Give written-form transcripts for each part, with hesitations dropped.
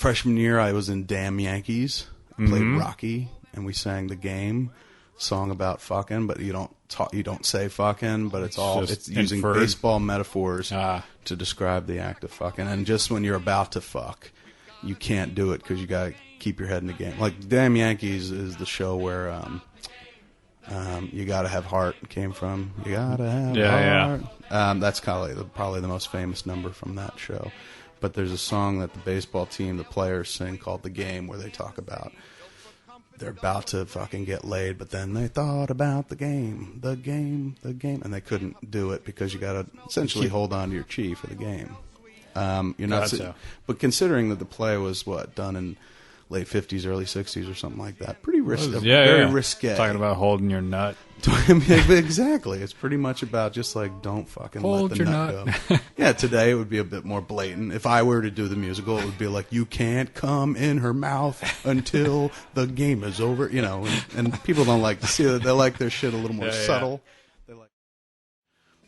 Freshman year, I was in Damn Yankees. I played Rocky, and we sang The Game, song about fucking, but you don't say fucking, but it's using inferred baseball metaphors to describe the act of fucking. And just when you're about to fuck, you can't do it because you got to keep your head in the game. Like Damn Yankees is the show where You Gotta Have Heart came from. You gotta have heart. Yeah. That's probably the most famous number from that show. But there's a song that the baseball team, the players sing called The Game, where they talk about they're about to fucking get laid, but then they thought about the game, and they couldn't do it because you got to essentially hold on to your chi for the game. You're not, but considering that the play was done in late 50s, early 60s, or something like that, pretty risky, very risque. Talking about holding your nut. Exactly. It's pretty much about just like don't fucking hold let the nut go. Yeah, today it would be a bit more blatant. If I were to do the musical, it would be like, you can't come in her mouth until the game is over. You know, and people don't like to see that. They like their shit a little more subtle. They like.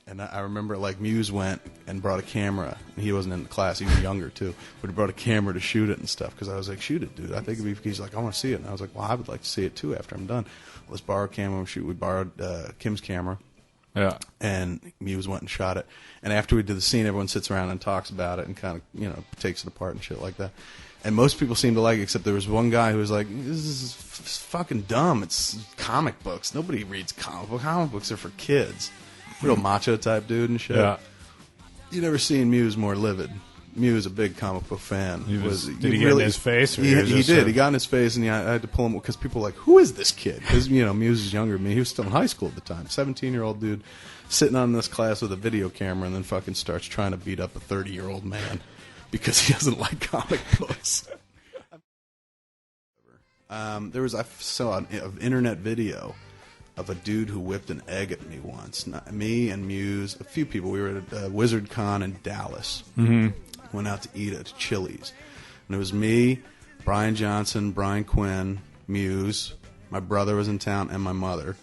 And I remember, like, Muse went and brought a camera. He wasn't in the class. He was younger, too. But he brought a camera to shoot it and stuff. Because I was like, shoot it, dude. I think it'd be... He's like, I want to see it. And I was like, well, I would like to see it, too, after I'm done. Let's borrow a camera. We borrowed Kim's camera. Yeah. And Muse went and shot it. And after we did the scene, everyone sits around and talks about it and kind of, takes it apart and shit like that. And most people seemed to like it, except there was one guy who was like, this is fucking dumb. It's comic books. Nobody reads comic books. Comic books are for kids. Real macho type dude and shit. Yeah. You never seen Muse more livid. Muse, a big comic book fan. Did he get in his face? He did. He got in his face, and I had to pull him because people were like, who is this kid? Because, Muse is younger than me. He was still in high school at the time. 17-year-old dude sitting on this class with a video camera and then fucking starts trying to beat up a 30-year-old man because he doesn't like comic books. I saw an internet video of a dude who whipped an egg at me once. Me and Muse, a few people. We were at Wizard Con in Dallas. Went out to eat at Chili's. And it was me, Brian Johnson, Brian Quinn, Muse. My brother was in town, and my mother.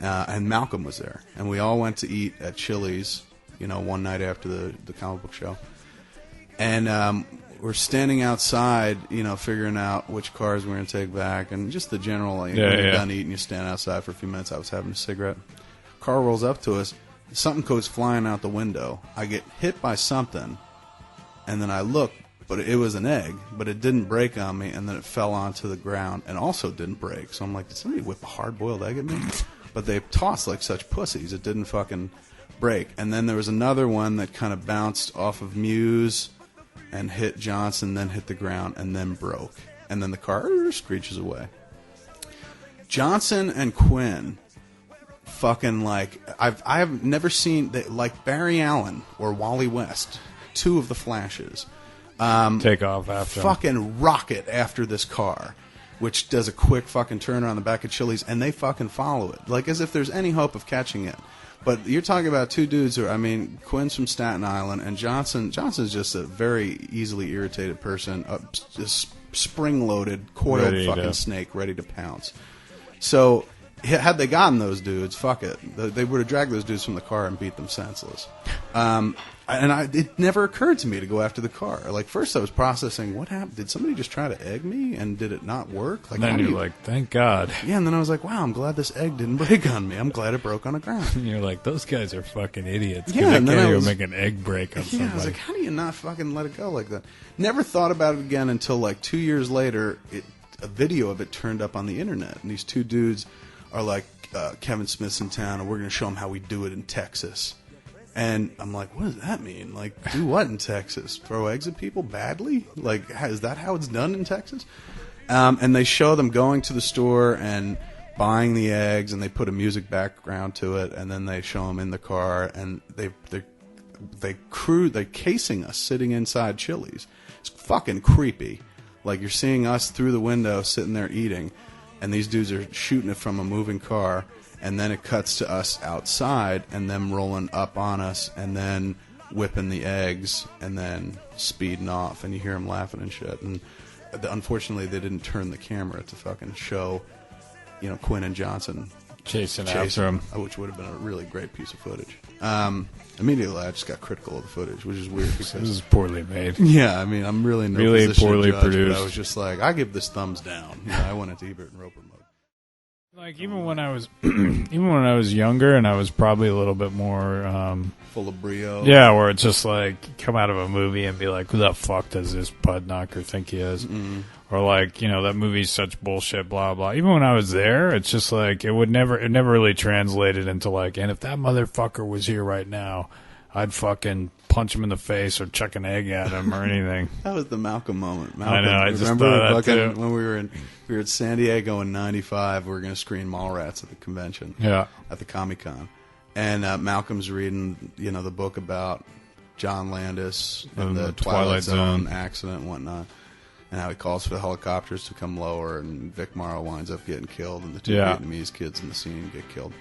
And Malcolm was there. And we all went to eat at Chili's, one night after the comic book show. And we're standing outside, figuring out which cars we're going to take back, and just the general, when you're done eating, you stand outside for a few minutes. I was having a cigarette. Car rolls up to us. Something goes flying out the window. I get hit by something, and then I look, but it was an egg, but it didn't break on me, and then it fell onto the ground and also didn't break. So I'm like, did somebody whip a hard-boiled egg at me? But they tossed like such pussies. It didn't fucking break. And then there was another one that kind of bounced off of Muse and hit Johnson, then hit the ground, and then broke. And then the car screeches away. Johnson and Quinn, fucking like, I have never seen, like Barry Allen or Wally West, two of the Flashes, take off after fucking rocket after this car, which does a quick fucking turn around the back of Chili's, and they fucking follow it, like as if there's any hope of catching it. But you're talking about two dudes who, Quinn's from Staten Island, and Johnson's just a very easily irritated person, just spring-loaded, coiled fucking snake ready to pounce. So, had they gotten those dudes, fuck it. They would have dragged those dudes from the car and beat them senseless. It never occurred to me to go after the car. Like, first I was processing, what happened? Did somebody just try to egg me, and did it not work? Like, then you're like, thank God. Yeah, and then I was like, wow, I'm glad this egg didn't break on me. I'm glad it broke on the ground. And you're like, those guys are fucking idiots. Yeah, and then I was make an egg break on somebody. I was like, how do you not fucking let it go like that? Never thought about it again until like 2 years later, a video of it turned up on the internet, and these two dudes are like, Kevin Smith's in town, and we're going to show him how we do it in Texas. And I'm like, what does that mean? Like, do what in Texas? Throw eggs at people badly? Like, is that how it's done in Texas? And they show them going to the store and buying the eggs, and they put a music background to it, and then they show them in the car, and they're casing us sitting inside Chili's. It's fucking creepy. Like, you're seeing us through the window sitting there eating, and these dudes are shooting it from a moving car. And then it cuts to us outside, and them rolling up on us, and then whipping the eggs, and then speeding off, and you hear them laughing and shit. And unfortunately, they didn't turn the camera to fucking show, Quinn and Johnson chasing after him, which would have been a really great piece of footage. Immediately, I just got critical of the footage, which is weird because This is poorly made. yeah, I mean, I'm really in no Really position poorly to judge, produced. but I was just like, I give this thumbs down. You know, I went into Ebert and Roper mode. Like even when I was, even when I was younger, and I was probably a little bit more, Full of brio. yeah, where it's just like come out of a movie and be like, who the fuck does this pud knocker think he is? Or like, you know, that movie's such bullshit, blah blah. Even when I was there, it's just like it never really translated into like, and if that motherfucker was here right now, I'd fucking punch him in the face or chuck an egg at him or anything. That was the Malcolm moment. I know, I just remember thought that too. when we were at San Diego in '95. We were going to screen Mallrats at the convention. Yeah. At the Comic-Con, and Malcolm's reading, you know, the book about John Landis and the Twilight Zone accident and whatnot, and how he calls for the helicopters to come lower, and Vic Morrow winds up getting killed, and the two Vietnamese kids in the scene get killed.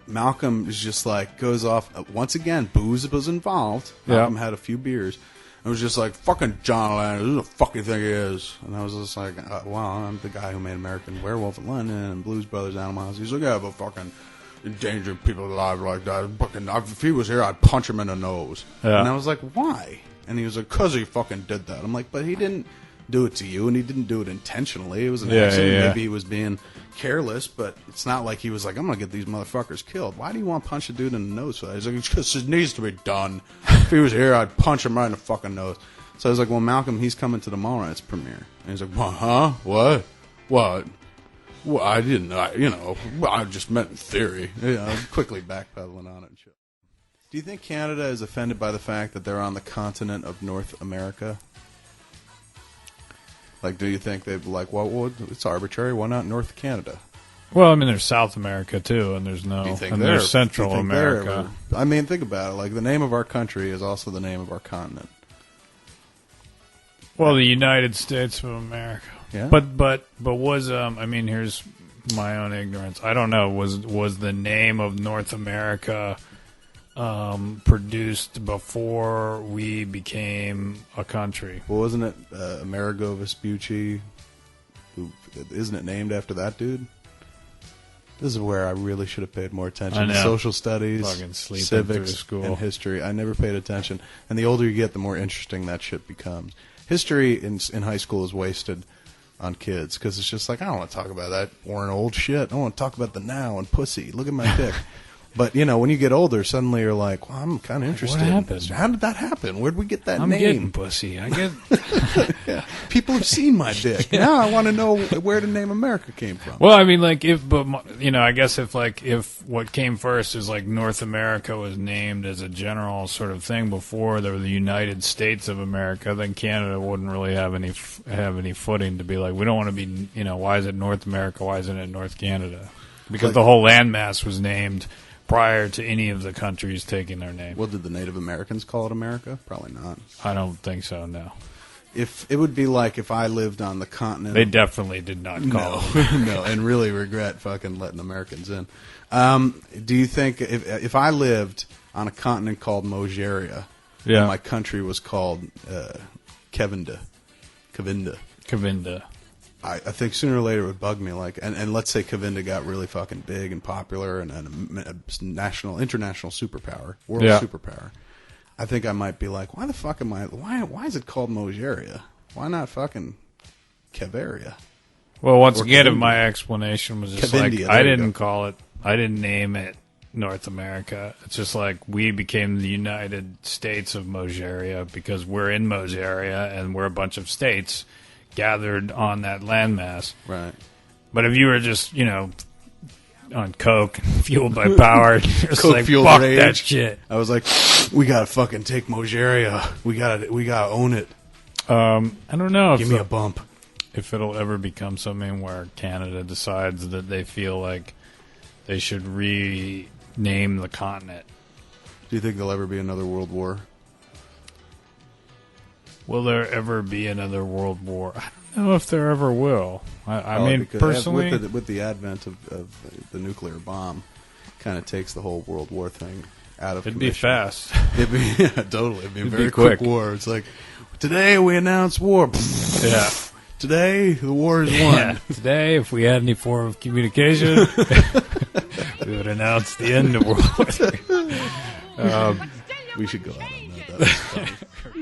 Malcolm is just like, goes off, once again, booze was involved. Malcolm had a few beers. It was just like, fucking John Landis, who the fuck do you think he is? And I was just like, well, I'm the guy who made American Werewolf in London and Blues Brothers, Animal House. He's like, yeah, but fucking endangering people alive like that. Fucking, if he was here, I'd punch him in the nose. Yeah. And I was like, why? And he was like, because he fucking did that. I'm like, but he didn't do it to you, and he didn't do it intentionally. It was an accident. Yeah. Maybe he was being careless, but it's not like he was like, I'm going to get these motherfuckers killed. Why do you want to punch a dude in the nose for that? He's like, because it needs to be done. If he was here, I'd punch him right in the fucking nose. So I was like, well, Malcolm, he's coming to the Mallrats premiere. And he's like, well, huh? What? What? Well, I didn't, I just meant in theory. Quickly backpedaling on it and shit. Do you think Canada is offended by the fact that they're on the continent of North America? Like, do you think they'd be like, well, it's arbitrary. Why not North Canada? Well, I mean, there's South America too, and there's there's Central America. I mean, think about it. Like, the name of our country is also the name of our continent. Well, the United States of America. Yeah. But was I mean, here's my own ignorance. I don't know. Was the name of North America produced before we became a country? Well, wasn't it Amerigo Vespucci? Isn't it named after that dude? This is where I really should have paid more attention. Social studies, civics, school. And history. I never paid attention. And the older you get, the more interesting that shit becomes. History in high school is wasted on kids because it's just like, I don't want to talk about that boring old shit. I want to talk about the now and pussy. Look at my dick. But, you know, when you get older, suddenly you're like, well, I'm kind of interested. What happened? How did that happen? Where'd we get that I'm name? getting pussy. I get. Yeah. People have seen my dick. Yeah. Now I want to know where the name America came from. Well, I mean, like, I guess if what came first is like North America was named as a general sort of thing before there were the United States of America, then Canada wouldn't really have any footing to be like, we don't want to be, why is it North America? Why isn't it North Canada? Because the whole landmass was named prior to any of the countries taking their name. Well, did the Native Americans call it America? Probably not. I don't think so, no. If it would be like if I lived on the continent. They definitely did not call it. No, and really regret fucking letting Americans in. Do you think if I lived on a continent called Mogeria, and my country was called Kevinda, I think sooner or later it would bug me. Like, and let's say Kevinda got really fucking big and popular and a international superpower, world superpower. I think I might be like, why the fuck am I? Why is it called Mogeria? Why not fucking Keveria? Well, once again, if my explanation was just Kevindia, like, I didn't name it North America. It's just like we became the United States of Mogeria because we're in Mogeria and we're a bunch of states gathered on that landmass. Right. But if you were just, on coke, fueled by power, just coke like, fueled fuck rage. that shit. I was like, we gotta fucking take Mogeria. We gotta own it. I don't know. Give me a bump. If it'll ever become something where Canada decides that they feel like they should rename the continent. Do you think there'll ever be another world war? Will there ever be another world war? I don't know if there ever will. I mean, personally, with the advent of the nuclear bomb, kind of takes the whole world war thing out of. It'd be fast. It'd be totally. It'd be a very quick war. It's like, today we announce war. Yeah. Today, the war is won. Yeah, today, if we had any form of communication, we would announce the end of World War III. We should go out on that. That was funny.